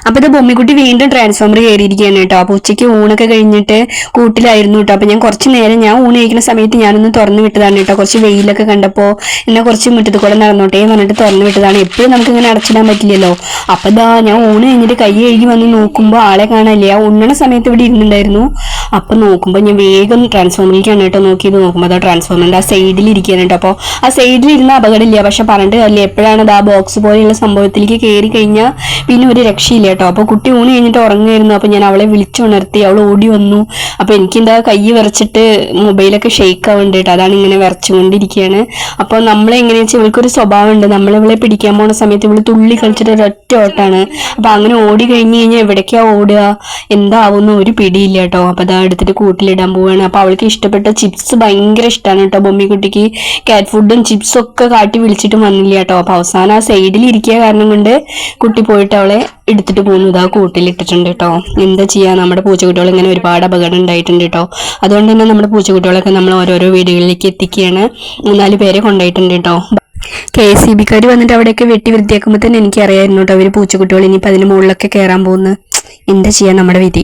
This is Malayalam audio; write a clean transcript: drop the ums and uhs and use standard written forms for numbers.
അപ്പൊ ഇത് ബൊമ്മിക്കുട്ടി വീണ്ടും ട്രാൻസ്ഫോമർ കയറിയിരിക്കുകയാണ് കേട്ടോ. അപ്പൊ ഉച്ചയ്ക്ക് ഊണൊക്കെ കഴിഞ്ഞിട്ട് കൂട്ടിലായിരുന്നു കേട്ടോ. അപ്പൊ ഞാൻ കുറച്ച് നേരം ഞാൻ ഊണ് കഴിക്കുന്ന സമയത്ത് ഞാനൊന്ന് തുറന്നു വിട്ടതാണ് കേട്ടോ. കുറച്ച് വെയിലൊക്കെ കണ്ടപ്പോ എന്നെ കുറച്ച് മുറ്റത്ത് കൂടെ നടന്നോട്ടെ എന്ന് പറഞ്ഞിട്ട് തുറന്നു വിട്ടതാണ്. എപ്പോഴും നമുക്ക് ഇങ്ങനെ അടച്ചിടാൻ പറ്റില്ലല്ലോ. അപ്പൊ ഇതാ ഞാൻ ഊണ് കഴിഞ്ഞിട്ട് കൈ കഴുകി വന്ന് നോക്കുമ്പോൾ ആളെ കാണാനില്ല. ആ ഉണ്ണണ സമയത്ത് ഇവിടെ ഇരുന്നുണ്ടായിരുന്നു. അപ്പൊ നോക്കുമ്പോൾ ഞാൻ വേഗം ട്രാൻസ്ഫോമറിലേക്കാണ് കേട്ടോ നോക്കിയത്. നോക്കുമ്പോൾ അതാ ട്രാൻസ്ഫോമറിന്റെ ആ സൈഡിൽ ഇരിക്കുകയാണ് കേട്ടോ. അപ്പോൾ ആ സൈഡിൽ ഇരുന്ന അപകടമില്ല, പക്ഷെ പറഞ്ഞിട്ട് കാര്യമില്ല. എപ്പോഴാണ് അത് ആ ബോക്സ് പോലെയുള്ള സംഭവത്തിലേക്ക് കയറി കഴിഞ്ഞാൽ പിന്നെ ഒരു രക്ഷയില്ല കേട്ടോ. അപ്പൊ കുട്ടി ഊണ് കഴിഞ്ഞിട്ട് ഉറങ്ങുമായിരുന്നു. അപ്പൊ ഞാൻ അവളെ വിളിച്ചുണർത്തി, അവൾ ഓടി വന്നു. അപ്പൊ എനിക്കെന്താ കൈ വിറച്ചിട്ട് മൊബൈലൊക്കെ ഷെയ്ക്ക് ആവുന്നുണ്ട് കേട്ടോ. അതാണ് ഇങ്ങനെ വിറച്ചുകൊണ്ടിരിക്കുകയാണ്. അപ്പൊ നമ്മളെങ്ങനെയാ വെച്ചാൽ ഇവൾക്കൊരു സ്വഭാവം ഉണ്ട്. നമ്മളിവളെ പിടിക്കാൻ പോണ സമയത്ത് ഇവള് തുള്ളി കളിച്ചിട്ട് ഒരൊറ്റ ഓട്ടാണ്. അപ്പൊ അങ്ങനെ ഓടി കഴിഞ്ഞ് കഴിഞ്ഞാൽ എവിടേക്കാ ഓടുക എന്താവുന്ന ഒരു പിടിയില്ല കേട്ടോ. അപ്പൊ അതാ എടുത്തിട്ട് കൂട്ടിലിടാൻ പോവാണ്. അപ്പൊ അവൾക്ക് ഇഷ്ടപ്പെട്ട ചിപ്സ് ഭയങ്കര ഇഷ്ടമാണ് കേട്ടോ. ബൊമ്മിക്കുട്ടിക്ക് കാറ്റ് ഫുഡും ചിപ്സും ഒക്കെ കാട്ടി വിളിച്ചിട്ടും വന്നില്ല കേട്ടോ. അപ്പൊ അവസാനം ആ സൈഡിൽ ഇരിക്കുക കാരണം കൊണ്ട് കുട്ടി പോയിട്ട് അവളെ എടുത്തിട്ട് പോകുന്നു. ഇതാ കൂട്ടിലിട്ടിട്ടുണ്ട് കേട്ടോ. എന്താ ചെയ്യാ, നമ്മുടെ പൂച്ചക്കുട്ടികൾ ഇങ്ങനെ ഒരുപാട് അപകടം ഉണ്ടായിട്ടുണ്ട് കേട്ടോ. അതുകൊണ്ട് തന്നെ നമ്മുടെ പൂച്ചക്കുട്ടികളൊക്കെ നമ്മൾ ഓരോരോ വീടുകളിലേക്ക് എത്തിക്കുകയാണ്. 3-4 പേരെ കൊണ്ടുപോയിട്ടുണ്ട് കേട്ടോ. KCB-ക്കാർ വന്നിട്ട് അവിടെയൊക്കെ വെട്ടി വൃത്തിയാക്കുമ്പോൾ തന്നെ എനിക്കറിയായിരുന്നു കേട്ടോ അവര് പൂച്ചക്കുട്ടികൾ ഇനിയിപ്പോൾ അതിന് മുകളിലൊക്കെ കയറാൻ പോകുന്നു. എന്താ ചെയ്യാ, നമ്മുടെ വിധി.